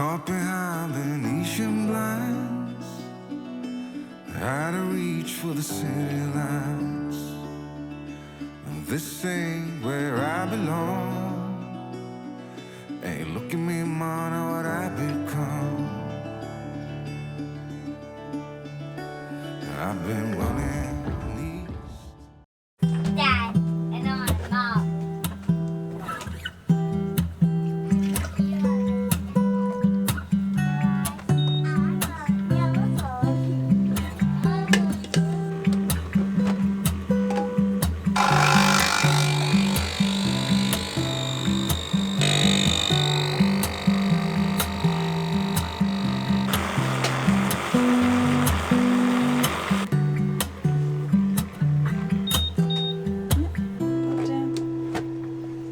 Caught behind Venetian blinds, out of reach for the city lights. This ain't where I belong. Hey, look at me, man, what I've become. I've been running east. Dad and I'm Mom.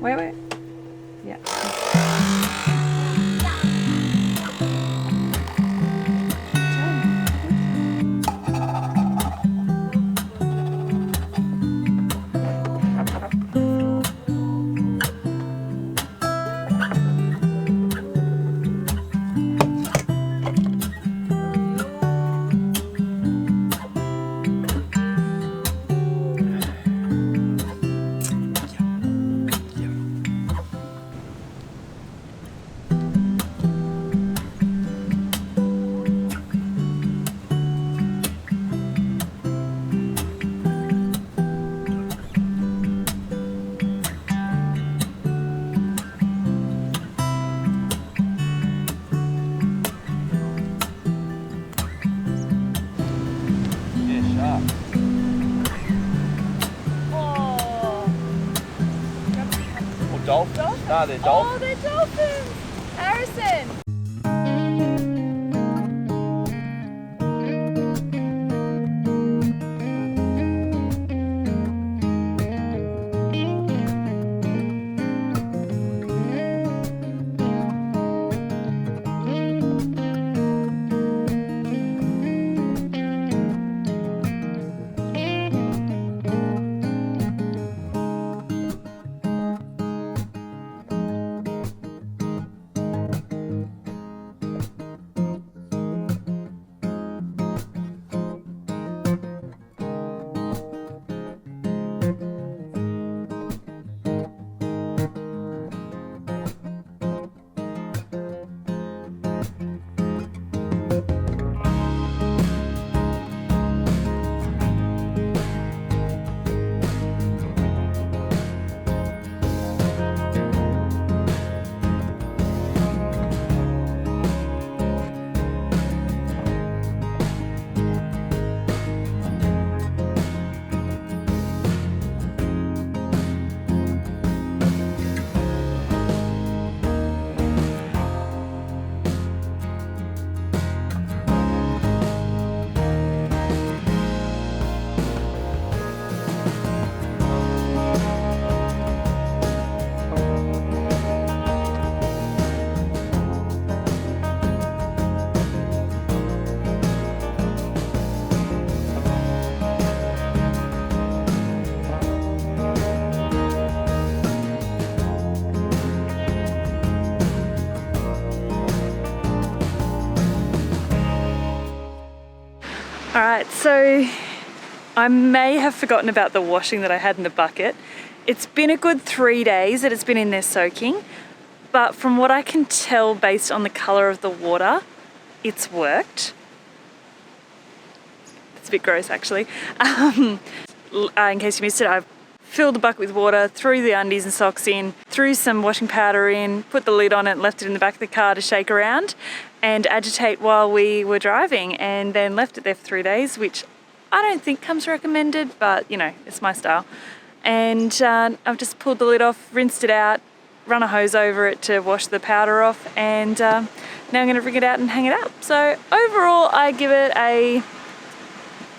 Wait. Yeah. Dolphins? No, they're dolphins. Oh, they're dolphins! Harrison! Alright, so I may have forgotten about the washing that I had in the bucket. It's been a good 3 days that it's been in there soaking, but from what I can tell based on the colour of the water, it's worked. It's a bit gross actually. In case you missed it, I've filled the bucket with water, threw the undies and socks in, threw some washing powder in, put the lid on it, left it in the back of the car to shake around and agitate while we were driving, and then left it there for 3 days, which I don't think comes recommended, but you know, it's my style. And I've just pulled the lid off, rinsed it out, run a hose over it to wash the powder off, and now I'm going to bring it out and hang it up. So overall I give it a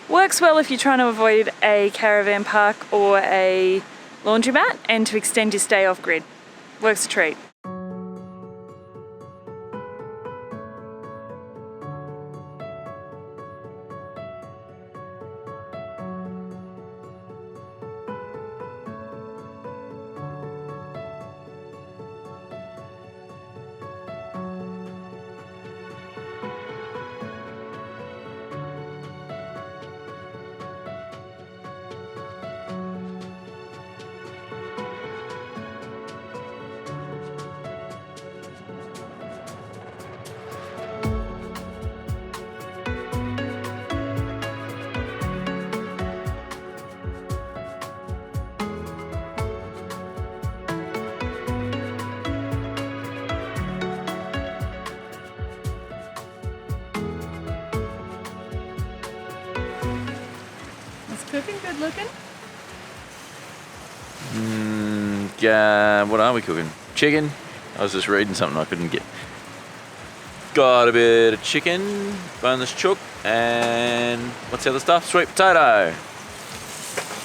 works well if you're trying to avoid a caravan park or a laundromat and to extend your stay off grid. Works a treat. looking good looking. What are we cooking? Chicken? I was just reading something I couldn't get. Got a bit of chicken, boneless chook, and what's the other stuff? Sweet potato.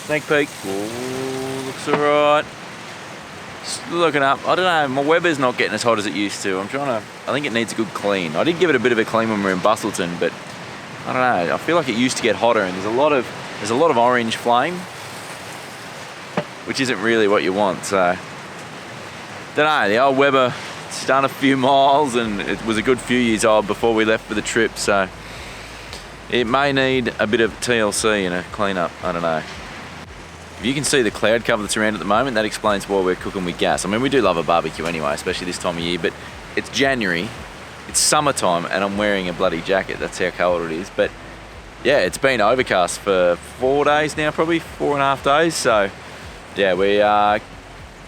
Sneak peek. Ooh, looks alright. Looking up. I don't know, my Weber's not getting as hot as it used to. I think it needs a good clean. I did give it a bit of a clean when we were in Bustleton, but I don't know. I feel like it used to get hotter, and there's a lot of orange flame, which isn't really what you want. So, don't know. The old Weber, it's done a few miles, and it was a good few years old before we left for the trip. So, it may need a bit of TLC and a clean up. I don't know. If you can see the cloud cover that's around at the moment, that explains why we're cooking with gas. I mean, we do love a barbecue anyway, especially this time of year, but it's January, it's summertime, and I'm wearing a bloody jacket. That's how cold it is. But yeah, it's been overcast for 4 days now, probably 4.5 days. So yeah, we are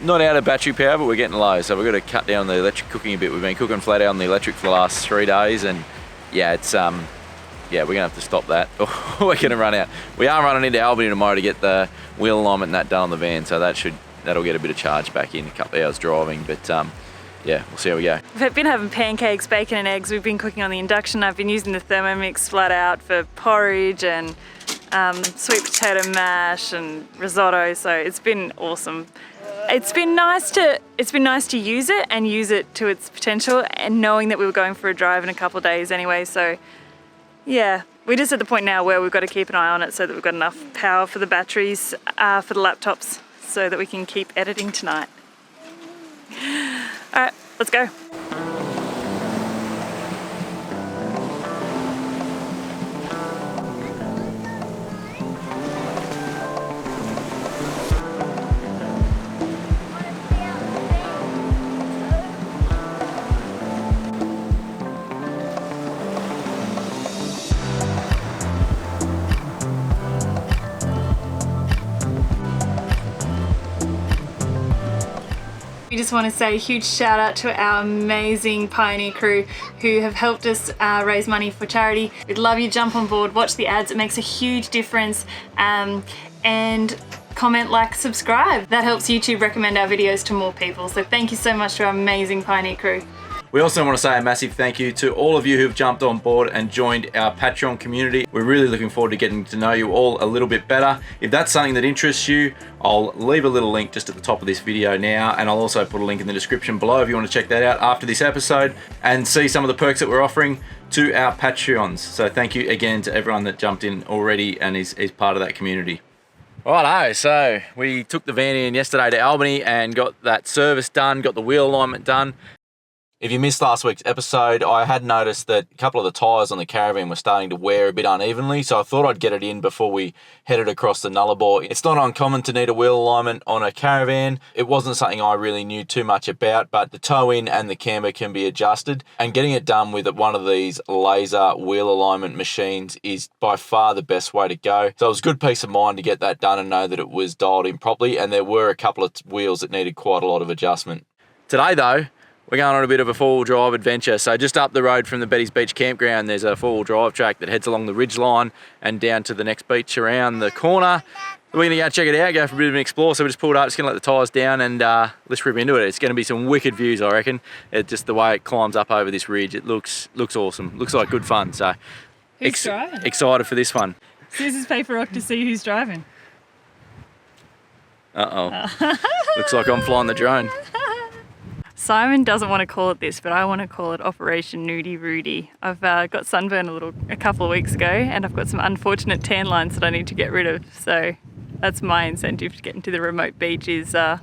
not out of battery power, but we're getting low. So we've got to cut down the electric cooking a bit. We've been cooking flat out on the electric for the last 3 days, and yeah, it's yeah, we're gonna have to stop that. We're gonna run out. We are running into Albany tomorrow to get the wheel alignment and that done on the van, so that'll get a bit of charge back in, a couple of hours driving. But yeah, we'll see how we go. We've been having pancakes, bacon and eggs. We've been cooking on the induction. I've been using the Thermomix flat out for porridge and sweet potato mash and risotto. So it's been awesome. It's been nice to use it and use it to its potential, and knowing that we were going for a drive in a couple of days anyway. So yeah, we're just at the point now where we've got to keep an eye on it so that we've got enough power for the batteries, for the laptops, so that we can keep editing tonight. All right, let's go. We just want to say a huge shout out to our amazing Pioneer crew who have helped us raise money for charity. We'd love you, jump on board, watch the ads, it makes a huge difference, and comment, like, subscribe. That helps YouTube recommend our videos to more people. So thank you so much to our amazing Pioneer crew. We also want to say a massive thank you to all of you who've jumped on board and joined our Patreon community. We're really looking forward to getting to know you all a little bit better. If that's something that interests you, I'll leave a little link just at the top of this video now, and I'll also put a link in the description below if you want to check that out after this episode and see some of the perks that we're offering to our Patreons. So thank you again to everyone that jumped in already and is part of that community. Righto, so we took the van in yesterday to Albany and got that service done, got the wheel alignment done. If you missed last week's episode, I had noticed that a couple of the tyres on the caravan were starting to wear a bit unevenly, so I thought I'd get it in before we headed across the Nullarbor. It's not uncommon to need a wheel alignment on a caravan. It wasn't something I really knew too much about, but the tow-in and the camber can be adjusted, and getting it done with one of these laser wheel alignment machines is by far the best way to go. So it was good peace of mind to get that done and know that it was dialed in properly, and there were a couple of wheels that needed quite a lot of adjustment. Today though, we're going on a bit of a four-wheel drive adventure. So just up the road from the Betty's Beach campground, there's a four-wheel drive track that heads along the ridge line and down to the next beach around the corner. We're gonna go check it out, go for a bit of an explore. So we just pulled up, just gonna let the tyres down and let's rip into it. It's gonna be some wicked views, I reckon. It's just the way it climbs up over this ridge. It looks awesome. Looks like good fun. So Who's driving? Excited for this one. Scissors, paper, rock to see who's driving. Uh-oh. Looks like I'm flying the drone. Simon doesn't want to call it this, but I want to call it Operation Nudie Rudy. I've got sunburn a couple of weeks ago, and I've got some unfortunate tan lines that I need to get rid of. So that's my incentive to get into the remote beach, is no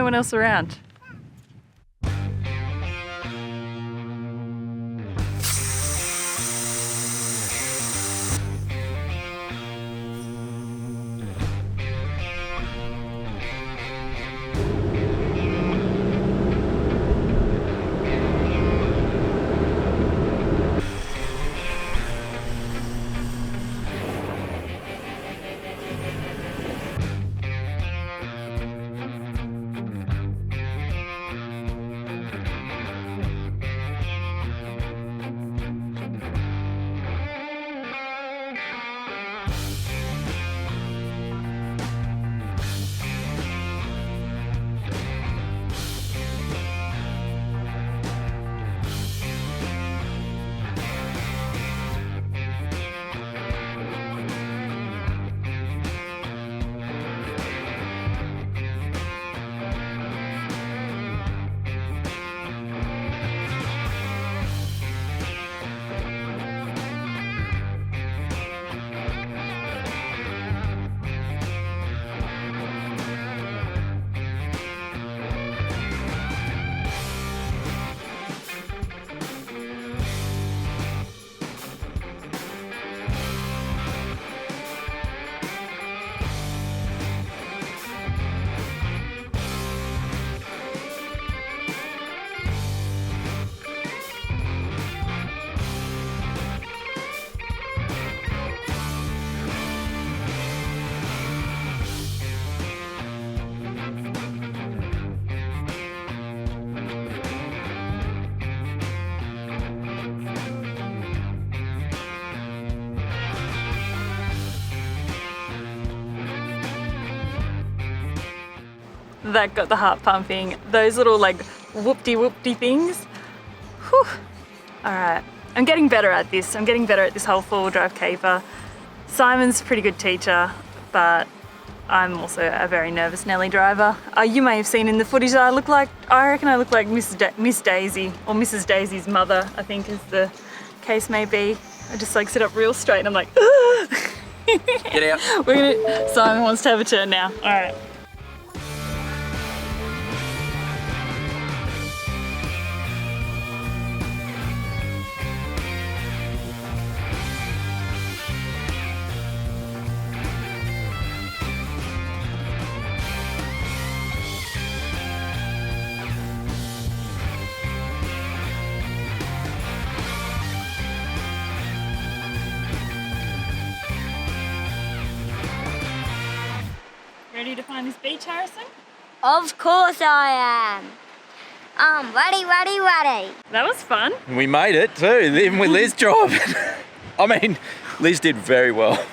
one else around. that got the heart pumping. Those little like whoop-de-whoop-de things. Whew. All right, I'm getting better at this. I'm getting better at this whole four-wheel drive caper. Simon's a pretty good teacher, but I'm also a very nervous Nelly driver. You may have seen in the footage that I reckon I look like Miss Daisy, or Mrs. Daisy's mother, I think is the case may be. I just like sit up real straight and I'm like, Get out. Simon wants to have a turn now. All right. Ready to find this beach, Harrison? Of course I am. Ready. That was fun. We made it too, even with Liz driving. I mean, Liz did very well.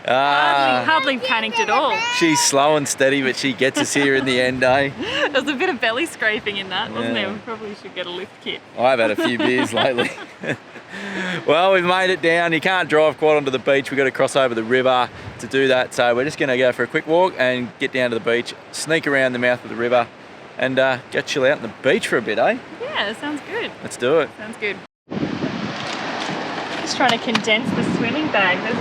Hardly panicked at all. She's slow and steady, but she gets us here in the end, eh? There was a bit of belly scraping in that, wasn't there? We probably should get a lift kit. I've had a few beers lately. Well, we've made it down. You can't drive quite onto the beach. We've got to cross over the river to do that. So we're just going to go for a quick walk and get down to the beach, sneak around the mouth of the river and go chill out on the beach for a bit, eh? Yeah, sounds good. Let's do it. Sounds good. Just trying to condense the swimming bag. There's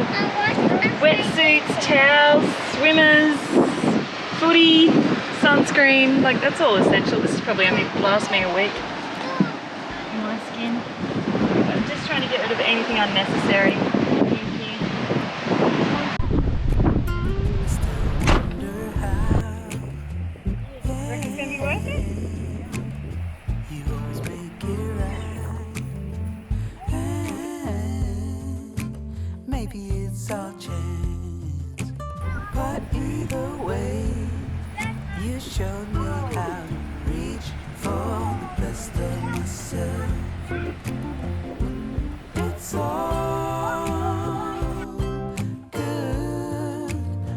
wetsuits, towels, swimmers, footy, sunscreen. Like, that's all essential. This is probably only last me a week. My skin. I'm just trying to get rid of anything unnecessary in here. Reckon it's gonna be worth it? Maybe it's our chance, but either way, you showed me how to reach for the best of myself. It's all good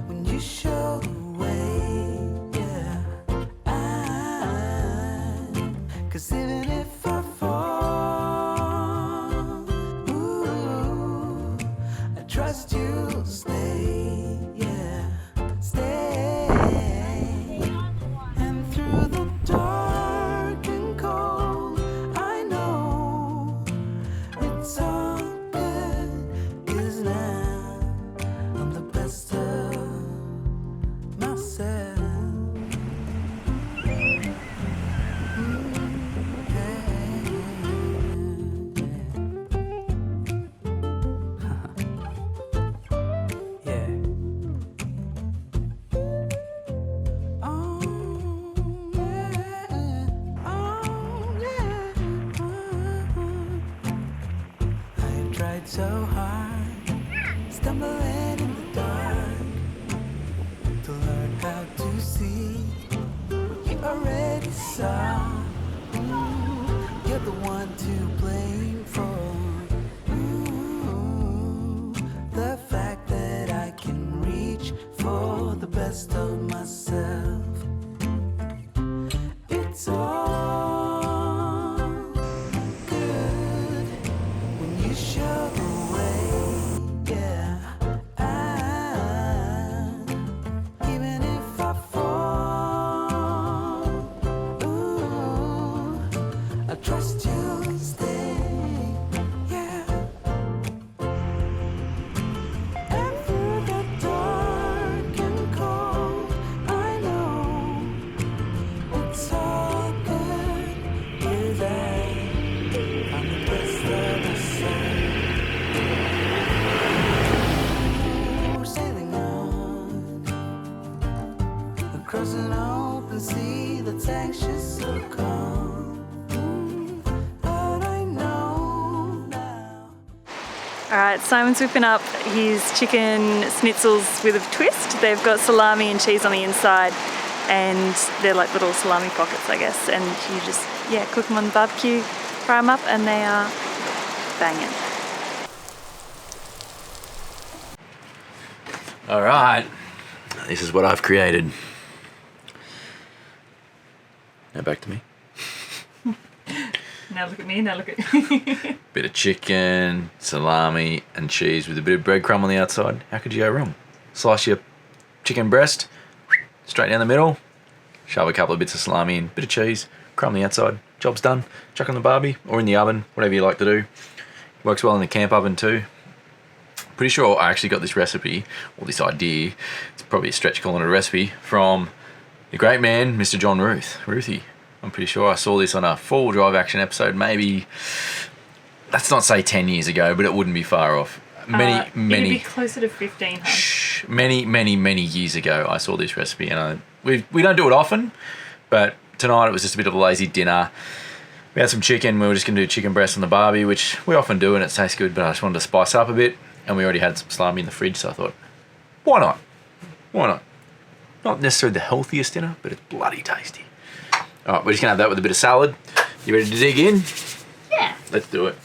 when you show the way, yeah. 'Cause even if I fall, ooh, I trust you'll stay, yeah, stay. And through the dark and cold, I know it's all good, 'cause now I'm the best of myself. Tried so hard, stumbling in the dark, to learn how to see what you already saw. Ooh, you're the one to blame for the fact that I can reach for the best of myself. It's all good when you show the way, yeah. Even if I fall, ooh, I trust you'll stay, yeah. And through the dark and cold, I know it's all good, 'cause I'm the best of myself. We're sailing on across an open sea that's anxious so calm. But I know now. All right, Simon's whipping up his chicken schnitzels with a twist. They've got salami and cheese on the inside, and they're like little salami pockets, I guess. And you just, cook them on the barbecue, fry them up, and they are banging. All right, this is what I've created. Now back to me. Now look at me, now look at Bit of chicken, salami, and cheese with a bit of breadcrumb on the outside. How could you go wrong? Slice your chicken breast, straight down the middle, shove a couple of bits of salami in, bit of cheese, crumb the outside, job's done. Chuck on the barbie or in the oven, whatever you like to do. Works well in the camp oven too. Pretty sure I actually got this recipe, or this idea, it's probably a stretch calling it a recipe, from the great man, Mr. John Ruthie. I'm pretty sure I saw this on a four-wheel drive action episode, maybe, let's not say 10 years ago, but it wouldn't be far off. It'd be closer to 15, huh? Many years ago, I saw this recipe, and we don't do it often, but tonight it was just a bit of a lazy dinner. We had some chicken. We were just going to do chicken breast on the barbie, which we often do, and it tastes good, but I just wanted to spice up a bit, and we already had some salami in the fridge, so I thought, why not? Why not? Not necessarily the healthiest dinner, but it's bloody tasty. All right, we're just going to have that with a bit of salad. You ready to dig in? Yeah. Let's do it.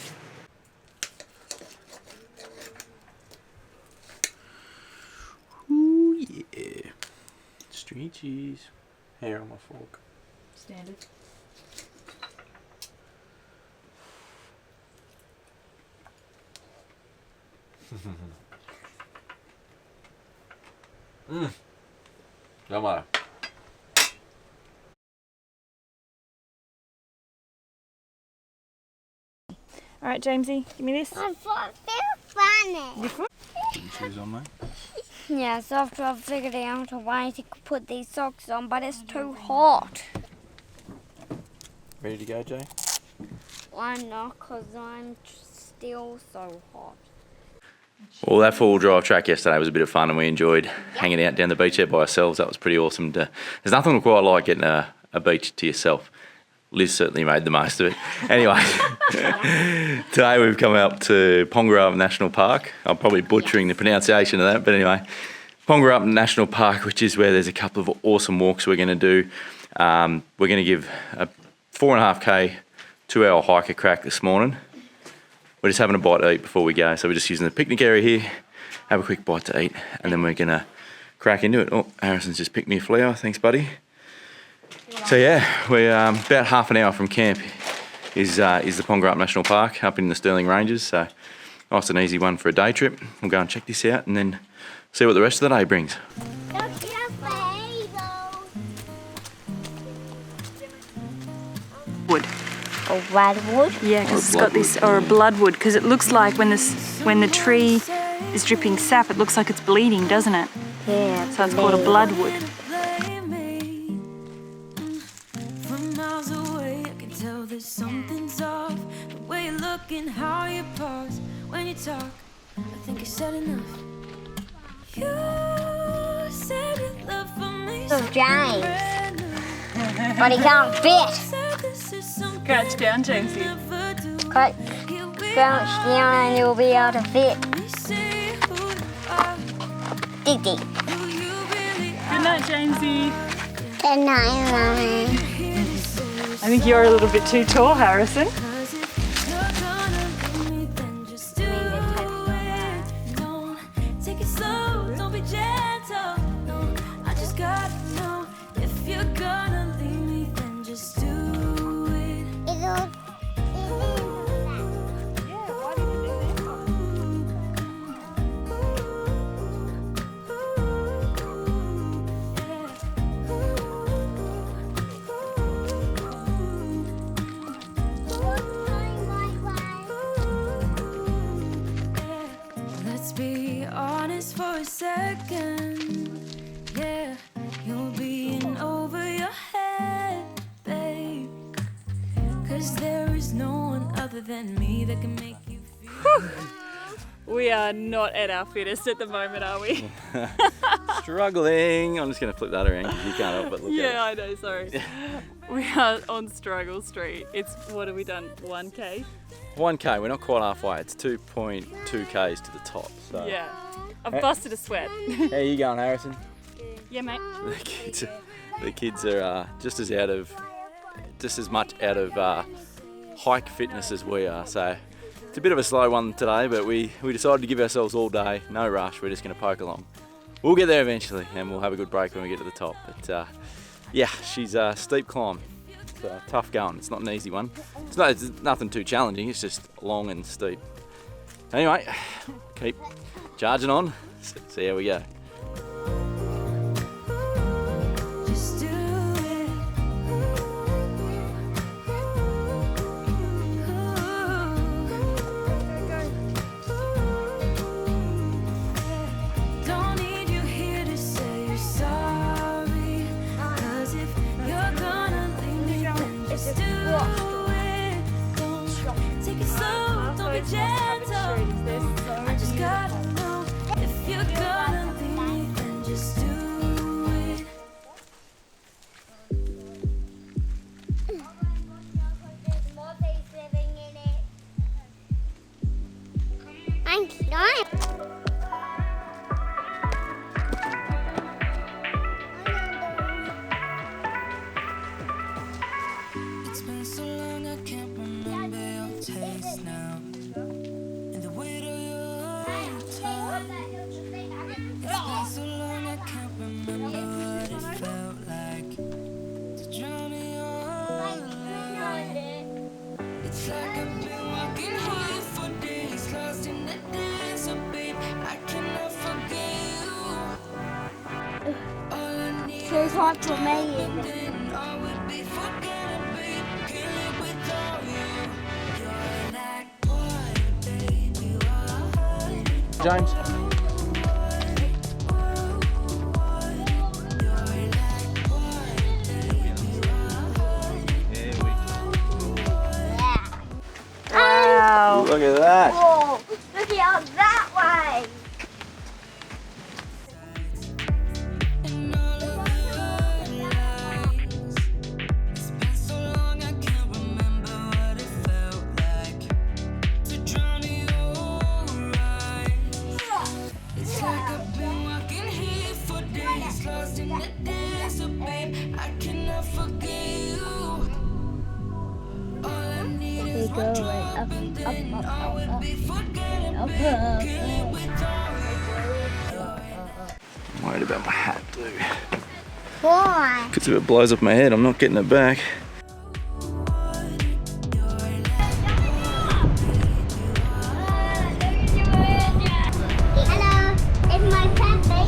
Ooh, yeah. Stringy cheese. Hair on my fork. Standard. Yummy. All right, Jamesy, give me this. I thought it was funny. Put your shoes on, mate. Yeah, so after I've figured out a way to put these socks on, but it's too hot. Ready to go, Jay? I'm not, because I'm still so hot. Well, that four-wheel drive track yesterday was a bit of fun, and we enjoyed hanging out down the beach there by ourselves. That was pretty awesome. There's nothing quite like getting a beach to yourself. Liz certainly made the most of it. Anyway, today we've come up to Pongarab National Park. I'm probably butchering the pronunciation of that, but anyway, Pongarab National Park, which is where there's a couple of awesome walks we're going to do. We're going to give a 4.5k 2-hour hike a crack this morning. We're just having a bite to eat before we go, so we're just using the picnic area here, have a quick bite to eat, and then we're going to crack into it. Oh, Harrison's just picked me a flower. Thanks, buddy. So yeah, we're about half an hour from camp is the Pongarab National Park up in the Stirling Ranges, so nice and easy one for a day trip. We'll go and check this out and then see what the rest of the day brings. Wood. Or redwood? Yeah, because it's got this, or a bloodwood, because it looks like when the tree is dripping sap, it looks like it's bleeding, doesn't it? Yeah. So it's called a bloodwood. There's something's off. The way you look and how you pause when you talk. I think you said enough. You said you love for me. So James. But he can't fit. Crouch down, Jamesy. Crouch down and you'll be able to fit. Dee. Good night, Jamesy. Good night, Mommy. I think you're a little bit too tall, Harrison. For a second, yeah, you'll be in over your head, babe. 'Cause there is no one other than me that can make you feel. We are not at our fittest at the moment, are we? Struggling. I'm just going to flip that around because you can't help but look at it. Yeah, I know, sorry. We are on Struggle Street. It's, what have we done, 1k? 1k, we're not quite halfway. It's 2.2k's to the top. So. Yeah. I've busted a sweat. How you going, Harrison? Yeah, mate. The kids are just as much out of hike fitness as we are. So it's a bit of a slow one today, but we decided to give ourselves all day. No rush. We're just going to poke along. We'll get there eventually, and we'll have a good break when we get to the top. But yeah, she's a steep climb. tough going. It's not an easy one. It's nothing too challenging. It's just long and steep. Anyway, keep charging on. See how we go. Just do it. Don't need you here to say you're sorry. 'Cause if you're gonna leave me, then just do it. Don't take it slow, don't be gentle. I just gotta know if you're gonna leave me, then just do it. I'm not. It's been so long I can't remember your taste now. And the weight of your touch. It's been so long I can't remember what it felt like to drown in your light. It's like I've been walking here for days, lost in the dance, so babe, I cannot forget you. All I need So hard for me. then all would be forgotten, babe. Can't live without you. You're like water, baby, water. James. Wow. Look at that. Whoa, look out that way. And all of your lies. It's been so long I can't remember what it felt like to drown in your eyes. It's like I've been walking here for days, lost in the dance, so babe, I cannot forget you. All I need is one drop, and then I will be forgotten, babe. Can't live without you. I'm worried about my hat, dude. Why? Because if it blows up my head, I'm not getting it back. Hello, it's my family.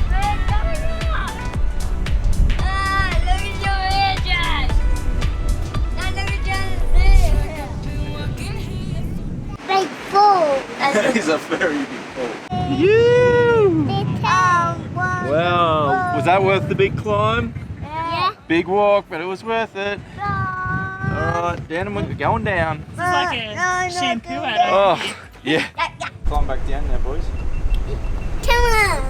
The green on look at your edges. Now look at your big fool. That is a very big fall. Wow. Was that worth the big climb? Yeah. Big walk, but it was worth it. Alright, down, we're going down. It's like a shampoo ad. Oh, yeah. Climb back down now, boys. Come on.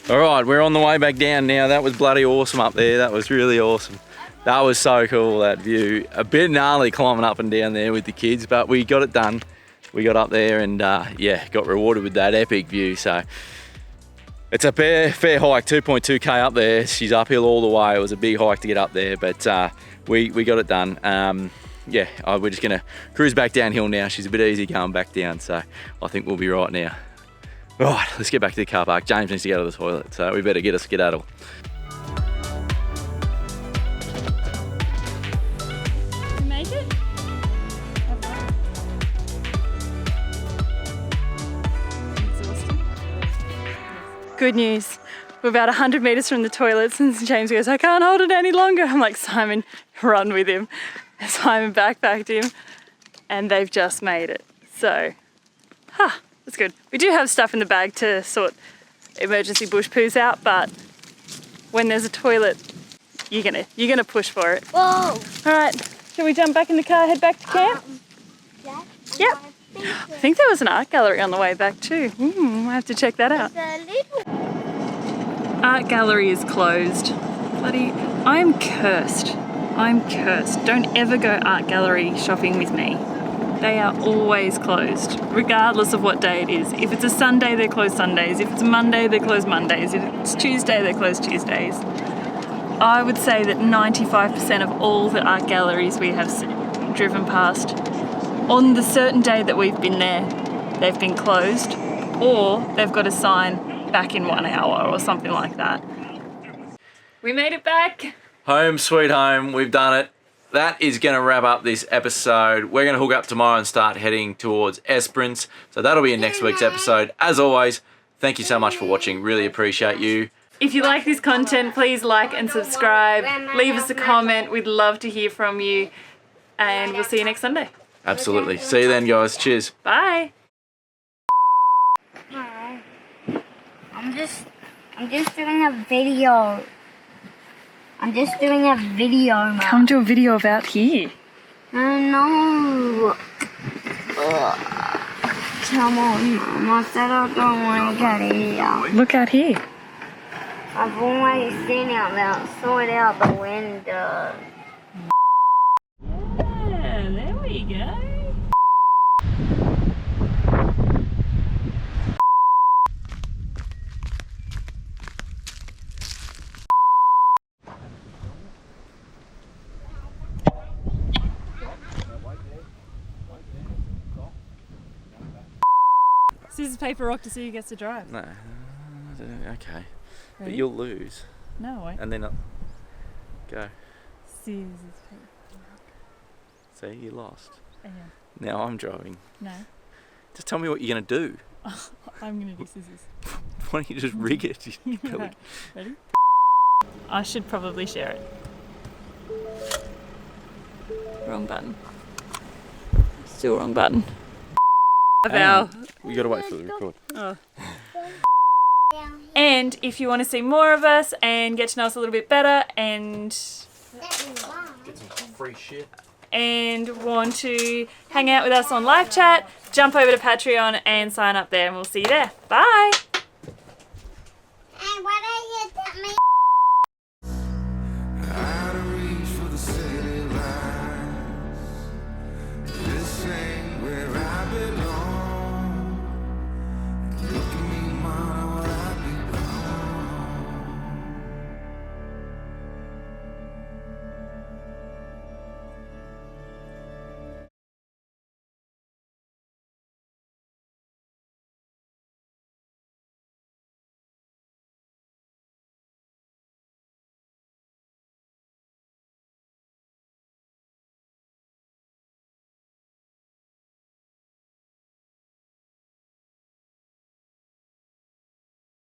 Alright, we're on the way back down now. That was bloody awesome up there. That was really awesome. That was so cool, that view. A bit gnarly climbing up and down there with the kids, but we got it done. We got up there and yeah, got rewarded with that epic view. So it's a fair hike, 2.2k up there. She's uphill all the way. It was a big hike to get up there, but we got it done. Yeah, we're just gonna cruise back downhill now. She's a bit easy going back down, so I think we'll be right now. Right, let's get back to the car park. James needs to go to the toilet, so we better get a skedaddle. Make it? Good news. We're about 100 metres from the toilets and James goes, I can't hold it any longer. I'm like, Simon, run with him. And Simon backpacked him and they've just made it. So, that's good. We do have stuff in the bag to sort emergency bush poos out, but when there's a toilet, you're gonna push for it. Whoa. All right, shall we jump back in the car, head back to camp? Yeah. Yep. I think there was an art gallery on the way back too. I have to check that out. The little. Art gallery is closed. Bloody, I'm cursed. I'm cursed. Don't ever go art gallery shopping with me. They are always closed, regardless of what day it is. If it's a Sunday, they're closed Sundays. If it's a Monday, they're closed Mondays. If it's Tuesday, they're closed Tuesdays. I would say that 95% of all the art galleries we have driven past on the certain day that we've been there, they've been closed, or they've got a sign back in 1 hour or something like that. We made it back. Home sweet home, we've done it. That is going to wrap up this episode. We're going to hook up tomorrow and start heading towards Esperance. So that'll be in next week's episode. As always, thank you so much for watching. Really appreciate you. If you like this content, please like and subscribe. Leave us a comment. We'd love to hear from you. And we'll see you next Sunday. Absolutely. See you then, guys. Cheers. Bye. Hi. I'm just doing a video. I'm just doing a video, Mum. Come do a video about here. No. Come on, Mum. I said I don't want to get here. Look out here. I've always seen out outside out the window. Yeah, there we go. Scissors, paper, rock to see who gets to drive. No. Okay. But Ready? you'll lose. No, wait. And then go. Scissors, paper, rock. See, you lost. Yeah. Now I'm driving. No. Just tell me what you're going to do. I'm going to do scissors. Why don't you just rig it? You Right. Ready? I should probably share it. Wrong button. Still wrong button. About. We got to wait for the record. Oh. And if you want to see more of us and get to know us a little bit better and Get some free shit. and want to hang out with us on live chat, jump over to Patreon and sign up there, and we'll see you there. Bye. And what are you doing? Out of reach for the city lights. This ain't where I belong.